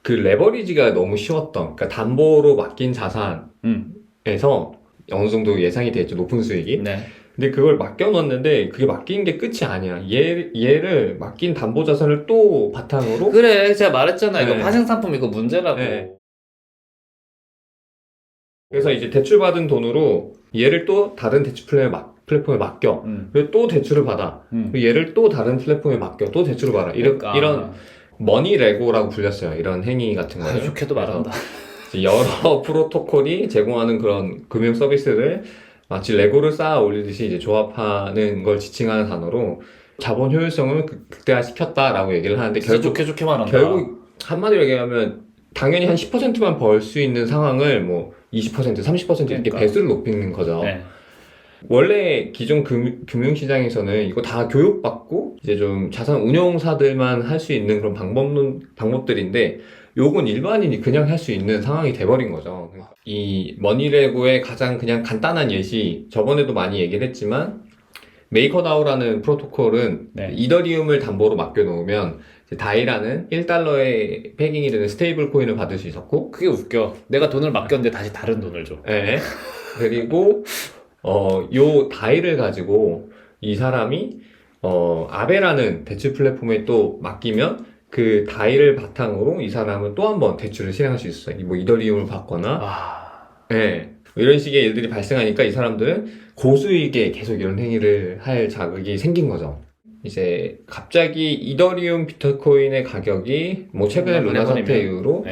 그 레버리지가 너무 쉬웠던, 그러니까 담보로 맡긴 자산에서 어느 정도 예상이 됐죠, 높은 수익이. 네. 근데 그걸 맡겨놨는데 그게 맡긴 게 끝이 아니야. 얘를 맡긴 담보 자산을 또 바탕으로. 그래, 제가 말했잖아. 이거 네. 파생상품 이거 문제라고. 네. 그래서 이제 대출받은 돈으로 얘를 또 다른 대출 플랫폼에 맡겨. 그리고 또 대출을 받아. 그리고 얘를 또 다른 플랫폼에 맡겨. 또 대출을 받아. 그러니까. 이런 머니 레고라고 불렸어요. 이런 행위 같은 거를. 좋게도 말한다. 여러 프로토콜이 제공하는 그런 금융 서비스를 마치 레고를 쌓아 올리듯이 이제 조합하는 걸 지칭하는 단어로 자본 효율성을 극대화시켰다라고 얘기를 하는데, 좋게 말한다. 결국 한마디로 얘기하면 당연히 한 10%만 벌 수 있는 상황을 뭐 20%, 30% 이렇게 그러니까. 배수를 높이는 거죠. 네. 원래 기존 금융시장에서는 이거 다 교육받고 이제 좀 자산 운용사들만 할 수 있는 그런 방법들인데, 요건 일반인이 그냥 할 수 있는 상황이 돼버린 거죠. 이 머니레고의 가장 그냥 간단한 예시, 저번에도 많이 얘기를 했지만, 메이커다오라는 프로토콜은 네. 이더리움을 담보로 맡겨놓으면 다이라는 1달러의 패깅이 되는 스테이블 코인을 받을 수 있었고, 그게 웃겨. 내가 돈을 맡겼는데 다시 다른 돈을 줘. 네. 그리고 요 다이를 가지고 이 사람이 아베라는 대출 플랫폼에 또 맡기면 그 다이를 바탕으로 이 사람은 또 한 번 대출을 실행할 수 있어요. 뭐 이더리움을 받거나, 네. 이런 식의 일들이 발생하니까 이 사람들은 고수익에 계속 이런 행위를 할 자극이 생긴 거죠. 이제 갑자기 이더리움 비트코인의 가격이 뭐 최근에 루나 사태 이후로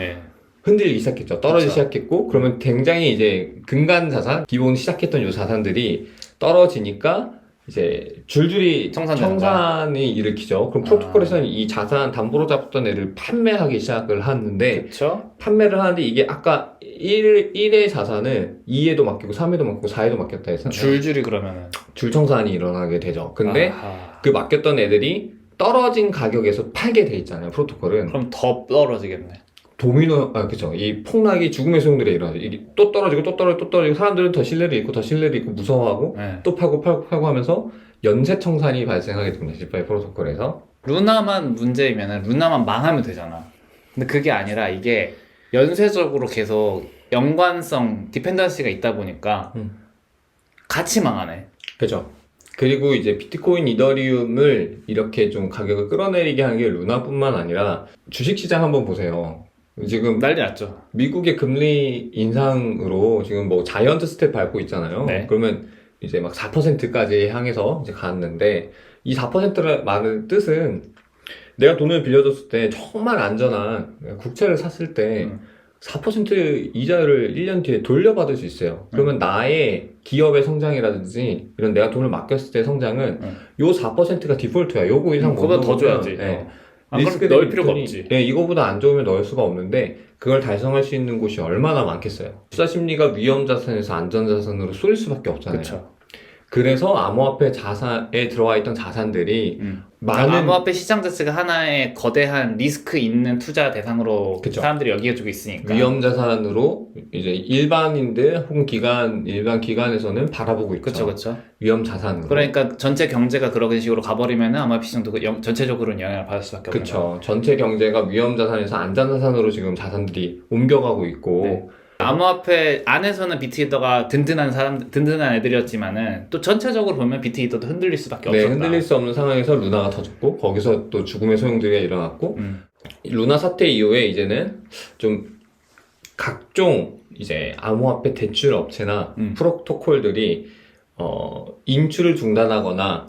흔들리기 시작했죠. 떨어지기 시작했고, 그러면 굉장히 이제 근간 자산, 기본 시작했던 이 자산들이 떨어지니까 이제 줄줄이 청산이 일으키죠. 그럼 프로토콜에서는 이 자산 담보로 잡았던 애를 판매하기 시작을 하는데, 그쵸? 판매를 하는데 이게 아까 1의 자산을 2에도 맡기고 3에도 맡기고 4에도 맡겼다 해서 줄줄이 그러면은 줄청산이 일어나게 되죠. 근데 그 맡겼던 애들이 떨어진 가격에서 팔게 돼 있잖아요, 프로토콜은. 그럼 더 떨어지겠네. 그쵸. 이 폭락이 죽음의 소용돌이에 일어나죠. 이게 또 떨어지고 또 떨어지고 또 떨어지고, 사람들은 더 신뢰를 잃고 무서워하고 또 팔고 하면서 연쇄청산이 발생하게 됩니다, 지파이 프로토콜에서. 루나만 문제이면은 루나만 망하면 되잖아. 근데 그게 아니라 이게 연쇄적으로 계속 연관성, 디펜던시가 있다 보니까 같이 망하네. 그죠. 그리고 이제 비트코인, 이더리움을 이렇게 좀 가격을 끌어내리게 한 게 루나뿐만 아니라 주식시장 한번 보세요. 지금 난리 났죠. 미국의 금리 인상으로 지금 뭐 자이언트 스텝 밟고 있잖아요. 네. 그러면 이제 막 4%까지 향해서 이제 갔는데, 이 4%를 말하는 뜻은 내가 돈을 빌려줬을 때 정말 안전한 국채를 샀을 때 4% 이자를 1년 뒤에 돌려받을 수 있어요. 그러면 나의 기업의 성장이라든지 이런 내가 돈을 맡겼을 때 성장은 요 4%가 디폴트야. 요거 이상 못 그거보다 더 넣으면, 줘야지. 네. 리스크 넣을 필요가 없지. 네, 이거보다 안 좋으면 넣을 수가 없는데, 그걸 달성할 수 있는 곳이 얼마나 많겠어요. 투자 심리가 위험 자산에서 안전 자산으로 쏠릴 수밖에 없잖아요. 그쵸. 그래서 암호화폐 자산에 들어와 있던 자산들이 많은 암호화폐 시장 자체가 하나의 거대한 리스크 있는 투자 대상으로 그쵸. 사람들이 여기해주고 있으니까 위험 자산으로 이제 일반인들 혹은 일반 기관에서는 바라보고 있죠. 그쵸. 위험 자산으로. 그러니까 전체 경제가 그런 식으로 가버리면은 암호화폐 시장도 전체적으로는 영향을 받을 수밖에 없는 그쵸. 거예요. 전체 경제가 위험 자산에서 안전 자산으로 지금 자산들이 옮겨가고 있고. 네. 암호화폐 안에서는 비트히더가 든든한 애들이었지만은 또 전체적으로 보면 비트히더도 흔들릴 수밖에 없었다. 네, 흔들릴 수 없는 상황에서 루나가 터졌고, 거기서 또 죽음의 소용돌이가 일어났고, 루나 사태 이후에 이제는 좀 각종 이제 암호화폐 대출 업체나 프로토콜들이 인출을 중단하거나,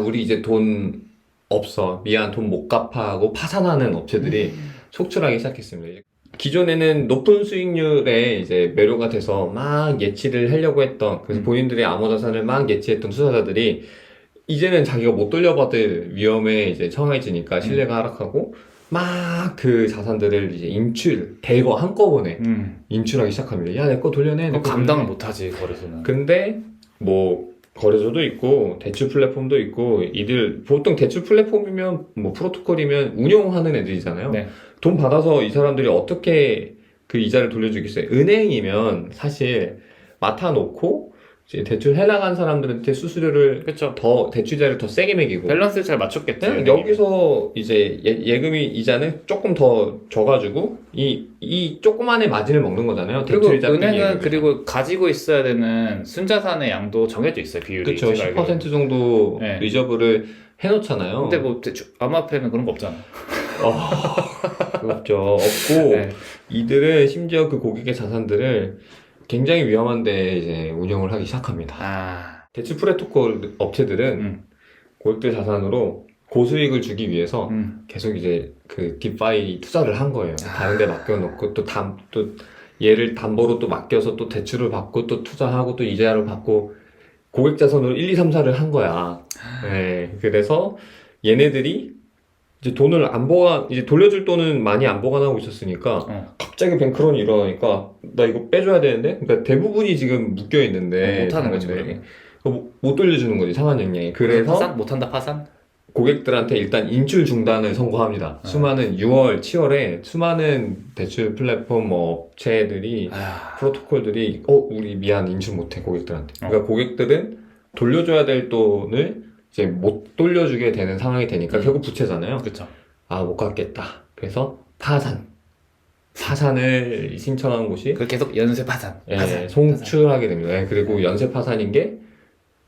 우리 이제 돈 없어, 미안, 돈 못 갚아 하고 파산하는 업체들이 속출하기 시작했습니다. 기존에는 높은 수익률에 이제 매료가 돼서 막 예치를 하려고 했던, 그래서 본인들의 암호 자산을 막 예치했던 투자자들이 이제는 자기가 못 돌려받을 위험에 이제 처해지니까 신뢰가 하락하고, 막 그 자산들을 이제 대거 한꺼번에 인출하기 시작합니다. 야, 내 거 돌려내. 그럼 감당을 못하지, 거래소는. 근데 뭐 거래소도 있고 대출 플랫폼도 있고, 이들 보통 대출 플랫폼이면 뭐 프로토콜이면 운영하는 애들이잖아요. 네. 돈 받아서 이 사람들이 어떻게 그 이자를 돌려주겠어요? 은행이면 사실 맡아놓고 이제 대출 해나간 사람들한테 수수료를 그렇죠. 더 대출자를 더 세게 매기고 밸런스를 잘 맞췄겠죠. 그냥 여기서 이제 예금이 이자는 조금 더 줘가지고 이 조그만의 마진을 먹는 거잖아요. 그리고 대출자 빼기 은행은 예금이. 그리고 가지고 있어야 되는 순자산의 양도 정해져 있어요. 비율이. 그렇죠. 제가 10% 알기로는. 정도 네. 리저브를 해놓잖아요. 근데 뭐 암호화폐는 그런 거 없잖아. 없죠. 없고 네. 이들은 심지어 그 고객의 자산들을 굉장히 위험한데 이제 운영을 하기 시작합니다. 아, 대출 프로토콜 업체들은 음. 고객들 자산으로 고수익을 주기 위해서 계속 이제 그 디파이 투자를 한 거예요. 다른 데 맡겨놓고 또 얘를 담보로 또 맡겨서 또 대출을 받고 또 투자하고 또 이자를 받고 고객 자산으로 1, 2, 3, 4를 한 거야. 네, 그래서 얘네들이 이제 돈을 이제 돌려줄 돈은 많이 안 보관하고 있었으니까 갑자기 뱅크런이 일어나니까 나 이거 빼줘야 되는데 그러니까 대부분이 지금 묶여 있는데 못하는 거지, 자산들이. 못 돌려주는 거지 상환 역량이. 그래서 파산? 못한다 파산? 고객들한테 일단 인출 중단을 선고합니다. 수많은 6월, 7월에 수많은 대출 플랫폼 업체들이 프로토콜들이 우리 미안 인출 못해 고객들한테. 그러니까 고객들은 돌려줘야 될 돈을 이제 못 돌려주게 되는 상황이 되니까 결국 부채잖아요. 그렇죠. 못 갚겠다. 그래서 파산을 신청한 곳이 그 계속 연쇄 파산. 송출하게 됩니다. 그리고 연쇄 파산인 게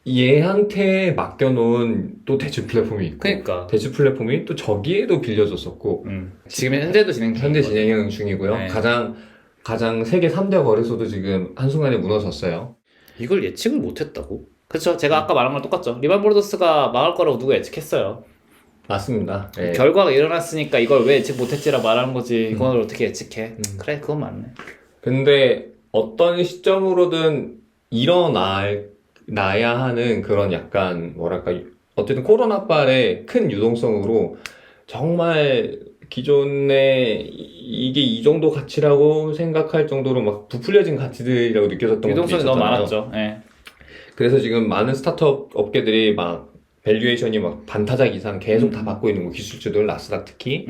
얘한테 맡겨놓은 또 대출 플랫폼이 있고 그러니까 대출 플랫폼이 또 저기에도 빌려줬었고 지금 현재도 현재 진행 중이고요. 네. 가장 세계 3대 거래소도 지금 한순간에 무너졌어요. 이걸 예측을 못했다고? 그렇죠. 제가 아까 말한 거랑 똑같죠. 리만 브로더스가 망할 거라고 누가 예측했어요. 맞습니다. 네. 결과가 일어났으니까 이걸 왜 예측 못했지라 말하는 거지. 이걸 어떻게 예측해? 그래, 그건 맞네. 근데 어떤 시점으로든 일어나야 하는 그런 약간 뭐랄까 어쨌든 코로나빨의 큰 유동성으로 정말 기존에 이게 이 정도 가치라고 생각할 정도로 막 부풀려진 가치들이라고 느껴졌던 것들이 유동성이 너무 있었잖아요. 많았죠. 네. 그래서 지금 많은 스타트업 업계들이 막 밸류에이션이 막 반타작 이상 계속 다 받고 있는 거, 기술주들, 나스닥 특히.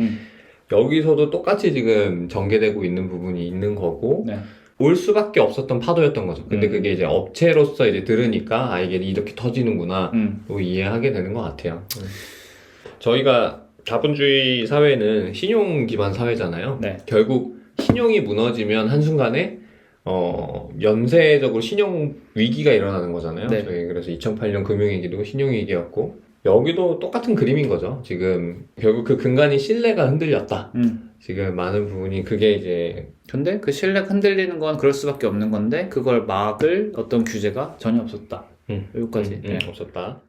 여기서도 똑같이 지금 전개되고 있는 부분이 있는 거고, 네. 올 수밖에 없었던 파도였던 거죠. 근데 그게 이제 업체로서 이제 들으니까, 이게 이렇게 터지는구나, 또 이해하게 되는 것 같아요. 저희가 자본주의 사회는 신용 기반 사회잖아요. 네. 결국 신용이 무너지면 한순간에 연쇄적으로 신용 위기가 일어나는 거잖아요. 네. 저희 그래서 2008년 금융위기도 신용위기였고 여기도 똑같은 그림인 거죠. 지금 결국 그 근간이 신뢰가 흔들렸다. 지금 많은 부분이 그게 이제 근데 그 신뢰가 흔들리는 건 그럴 수밖에 없는 건데 그걸 막을 어떤 규제가 전혀 없었다. 여기까지. 없었다.